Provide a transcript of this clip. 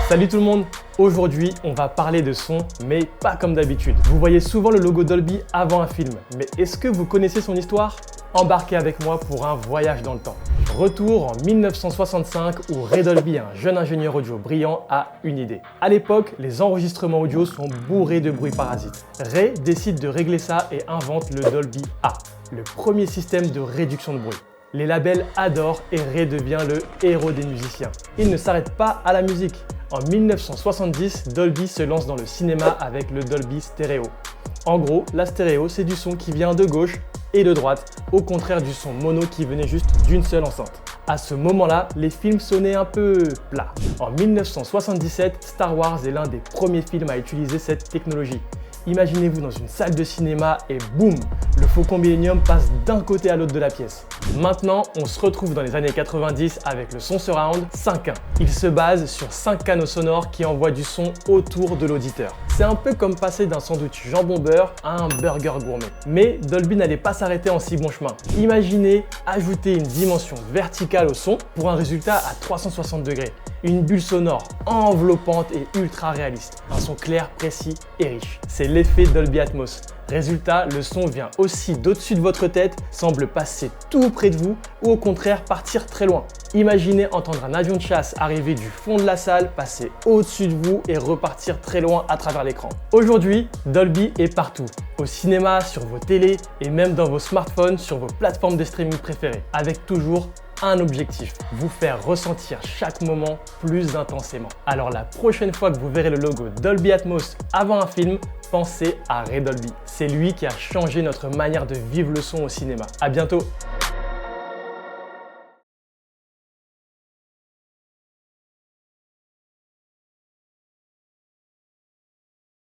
Salut tout le monde! Aujourd'hui, on va parler de son, mais pas comme d'habitude. Vous voyez souvent le logo Dolby avant un film, mais est-ce que vous connaissez son histoire? Embarquez avec moi pour un voyage dans le temps. Retour en 1965 où Ray Dolby, un jeune ingénieur audio brillant, a une idée. À l'époque, les enregistrements audio sont bourrés de bruit parasite. Ray décide de régler ça et invente le Dolby A, le premier système de réduction de bruit. Les labels adorent et Ray devient le héros des musiciens. Il ne s'arrête pas à la musique. En 1970, Dolby se lance dans le cinéma avec le Dolby Stereo. En gros, la stéréo, c'est du son qui vient de gauche et de droite, au contraire du son mono qui venait juste d'une seule enceinte. À ce moment-là, les films sonnaient un peu plats. En 1977, Star Wars est l'un des premiers films à utiliser cette technologie. Imaginez-vous dans une salle de cinéma et boum, le Faucon Millenium passe d'un côté à l'autre de la pièce. Maintenant, on se retrouve dans les années 90 avec le son surround 5.1. Il se base sur 5 canaux sonores qui envoient du son autour de l'auditeur. C'est un peu comme passer d'un sandwich jambon beurre à un burger gourmet. Mais Dolby n'allait pas s'arrêter en si bon chemin. Imaginez ajouter une dimension verticale au son pour un résultat à 360 degrés. Une bulle sonore enveloppante et ultra réaliste. Un son clair, précis et riche. C'est l'effet Dolby Atmos. Résultat, le son vient aussi d'au-dessus de votre tête, semble passer tout près de vous ou au contraire partir très loin. Imaginez entendre un avion de chasse arriver du fond de la salle, passer au-dessus de vous et repartir très loin à travers l'écran. Aujourd'hui, Dolby est partout. Au cinéma, sur vos télés et même dans vos smartphones, sur vos plateformes de streaming préférées. Avec toujours un objectif, vous faire ressentir chaque moment plus intensément. Alors la prochaine fois que vous verrez le logo Dolby Atmos avant un film, pensez à Ray Dolby. C'est lui qui a changé notre manière de vivre le son au cinéma. À bientôt!